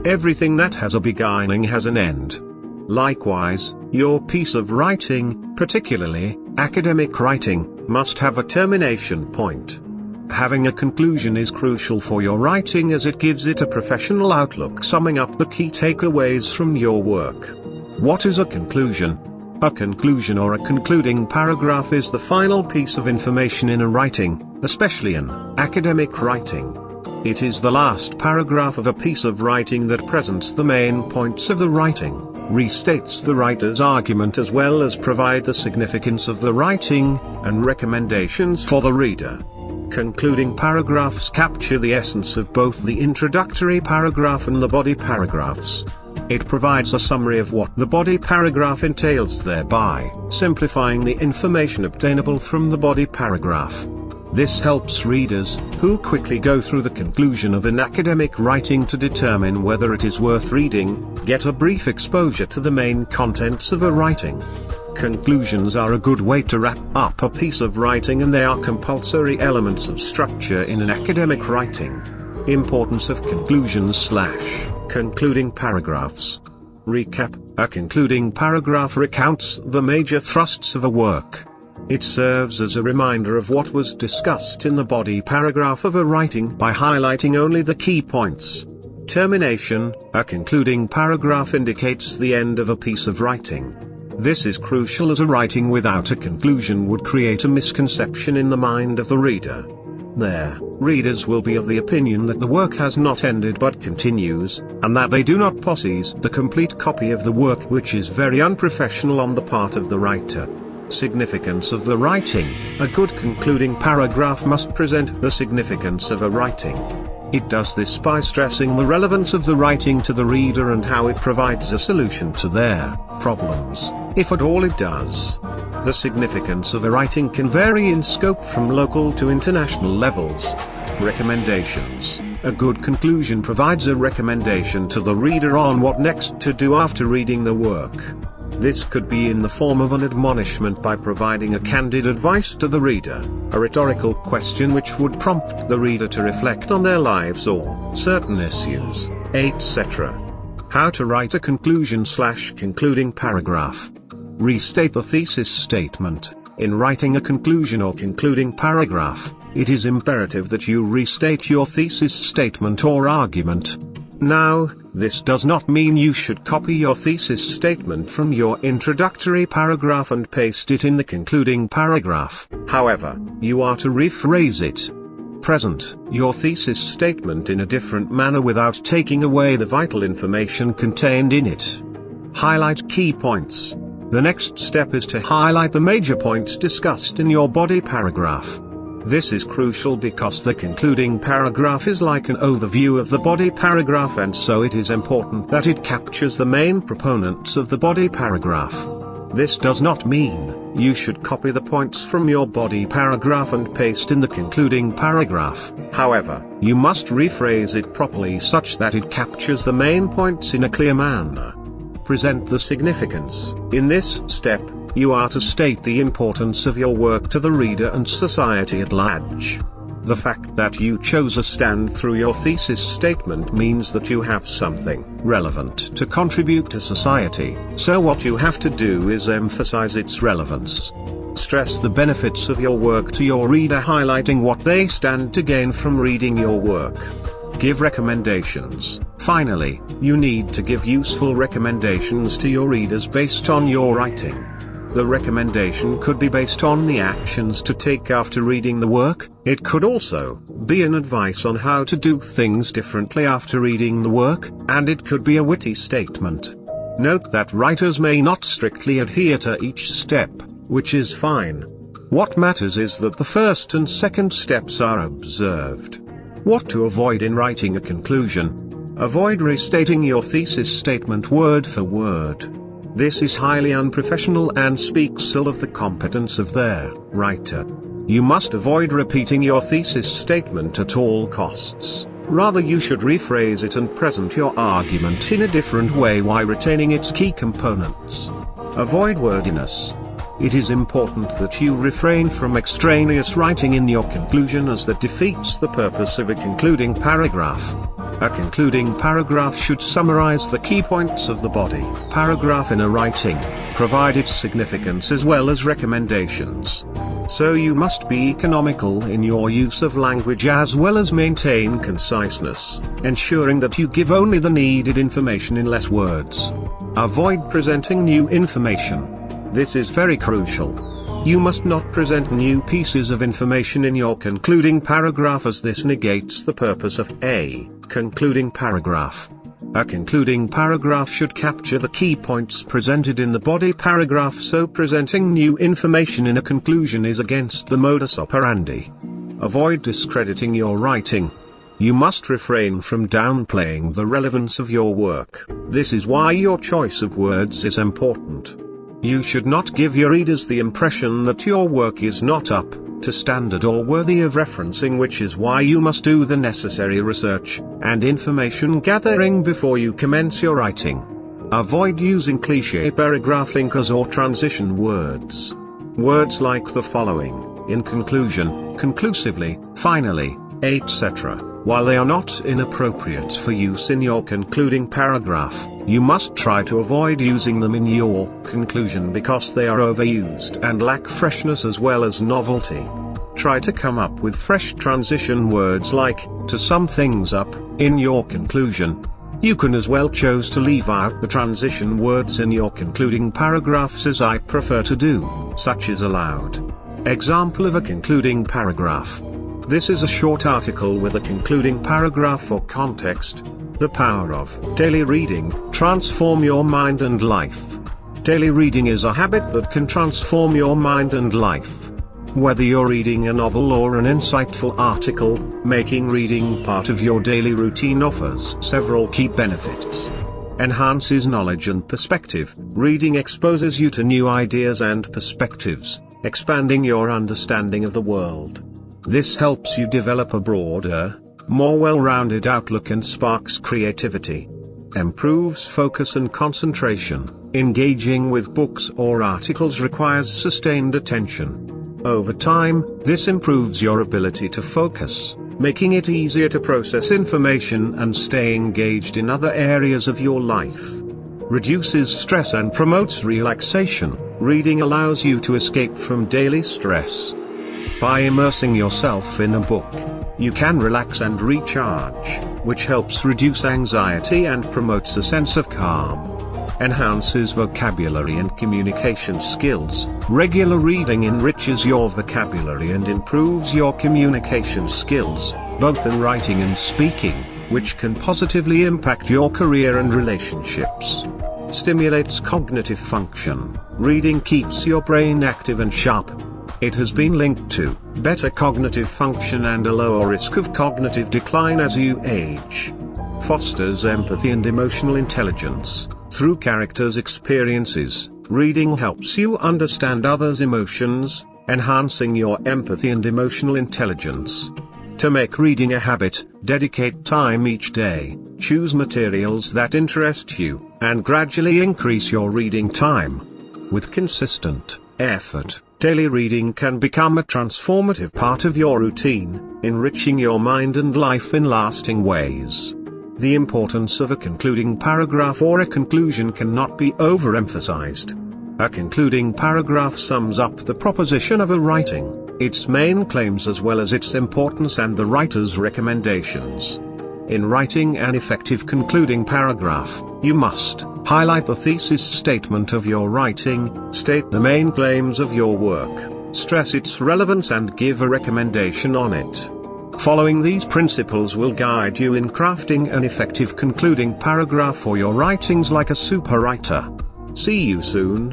Everything that has a beginning has an end. Likewise, your piece of writing, particularly academic writing, must have a termination point. Having a conclusion is crucial for your writing as it gives it a professional outlook, summing up the key takeaways from your work. What is a conclusion? A conclusion or a concluding paragraph is the final piece of information in a writing, especially in academic writing. It is the last paragraph of a piece of writing that presents the main points of the writing, restates the writer's argument as well as provide the significance of the writing, and recommendations for the reader. Concluding paragraphs capture the essence of both the introductory paragraph and the body paragraphs. It provides a summary of what the body paragraph entails, thereby simplifying the information obtainable from the body paragraph. This helps readers, who quickly go through the conclusion of an academic writing to determine whether it is worth reading, get a brief exposure to the main contents of a writing. Conclusions are a good way to wrap up a piece of writing, and they are compulsory elements of structure in an academic writing. Importance of conclusions/concluding paragraphs. Recap: a concluding paragraph recounts the major thrusts of a work. It serves as a reminder of what was discussed in the body paragraph of a writing by highlighting only the key points. Termination: a concluding paragraph indicates the end of a piece of writing. This is crucial as a writing without a conclusion would create a misconception in the mind of the reader. There, readers will be of the opinion that the work has not ended but continues, and that they do not possess the complete copy of the work, which is very unprofessional on the part of the writer. Significance of the writing: a good concluding paragraph must present the significance of a writing. It does this by stressing the relevance of the writing to the reader and how it provides a solution to their problems, if at all it does. The significance of a writing can vary in scope from local to international levels. Recommendations: a good conclusion provides a recommendation to the reader on what next to do after reading the work. This could be in the form of an admonishment by providing a candid advice to the reader, a rhetorical question which would prompt the reader to reflect on their lives or certain issues, etc. How to write a conclusion/concluding paragraph. Restate the thesis statement. In writing a conclusion or concluding paragraph, it is imperative that you restate your thesis statement or argument. Now, this does not mean you should copy your thesis statement from your introductory paragraph and paste it in the concluding paragraph. However, you are to rephrase it. Present your thesis statement in a different manner without taking away the vital information contained in it. Highlight key points. The next step is to highlight the major points discussed in your body paragraph. This is crucial because the concluding paragraph is like an overview of the body paragraph, and so it is important that it captures the main proponents of the body paragraph. This does not mean you should copy the points from your body paragraph and paste in the concluding paragraph. However, you must rephrase it properly such that it captures the main points in a clear manner. Present the significance. In this step, you are to state the importance of your work to the reader and society at large. The fact that you chose a stand through your thesis statement means that you have something relevant to contribute to society, so what you have to do is emphasize its relevance. Stress the benefits of your work to your reader, highlighting what they stand to gain from reading your work. Give recommendations. Finally, you need to give useful recommendations to your readers based on your writing. The recommendation could be based on the actions to take after reading the work. It could also be an advice on how to do things differently after reading the work, and it could be a witty statement. Note that writers may not strictly adhere to each step, which is fine. What matters is that the first and second steps are observed. What to avoid in writing a conclusion. Avoid restating your thesis statement word for word. This is highly unprofessional and speaks ill of the competence of their writer. You must avoid repeating your thesis statement at all costs. Rather, you should rephrase it and present your argument in a different way while retaining its key components. Avoid wordiness. It is important that you refrain from extraneous writing in your conclusion, as that defeats the purpose of a concluding paragraph. A concluding paragraph should summarize the key points of the body paragraph in a writing, provide its significance as well as recommendations. So you must be economical in your use of language as well as maintain conciseness, ensuring that you give only the needed information in less words. Avoid presenting new information. This is very crucial. You must not present new pieces of information in your concluding paragraph, as this negates the purpose of a concluding paragraph. A concluding paragraph should capture the key points presented in the body paragraph, so presenting new information in a conclusion is against the modus operandi. Avoid discrediting your writing. You must refrain from downplaying the relevance of your work. This is why your choice of words is important. You should not give your readers the impression that your work is not up to standard or worthy of referencing, which is why you must do the necessary research and information gathering before you commence your writing. Avoid using cliché paragraph linkers or transition words. Words like the following: in conclusion, conclusively, finally, etc. While they are not inappropriate for use in your concluding paragraph, you must try to avoid using them in your conclusion because they are overused and lack freshness as well as novelty. Try to come up with fresh transition words like, to sum things up, in your conclusion. You can as well choose to leave out the transition words in your concluding paragraphs, as I prefer to do, such as allowed. Example of a concluding paragraph. This is a short article with a concluding paragraph for context. The power of daily reading, transform your mind and life. Daily reading is a habit that can transform your mind and life. Whether you're reading a novel or an insightful article, making reading part of your daily routine offers several key benefits. Enhances knowledge and perspective. Reading exposes you to new ideas and perspectives, expanding your understanding of the world. This helps you develop a broader, more well-rounded outlook and sparks creativity. Improves focus and concentration. Engaging with books or articles requires sustained attention. Over time, this improves your ability to focus, making it easier to process information and stay engaged in other areas of your life. Reduces stress and promotes relaxation. Reading allows you to escape from daily stress. By immersing yourself in a book, you can relax and recharge, which helps reduce anxiety and promotes a sense of calm. Enhances vocabulary and communication skills. Regular reading enriches your vocabulary and improves your communication skills, both in writing and speaking, which can positively impact your career and relationships. Stimulates cognitive function. Reading keeps your brain active and sharp. It has been linked to better cognitive function and a lower risk of cognitive decline as you age. Fosters empathy and emotional intelligence. Through characters' experiences, reading helps you understand others' emotions, enhancing your empathy and emotional intelligence. To make reading a habit, dedicate time each day, choose materials that interest you, and gradually increase your reading time. With consistent effort, daily reading can become a transformative part of your routine, enriching your mind and life in lasting ways. The importance of a concluding paragraph or a conclusion cannot be overemphasized. A concluding paragraph sums up the proposition of a writing, its main claims as well as its importance and the writer's recommendations. In writing an effective concluding paragraph, you must highlight the thesis statement of your writing, state the main claims of your work, stress its relevance and give a recommendation on it. Following these principles will guide you in crafting an effective concluding paragraph for your writings like a super writer. See you soon.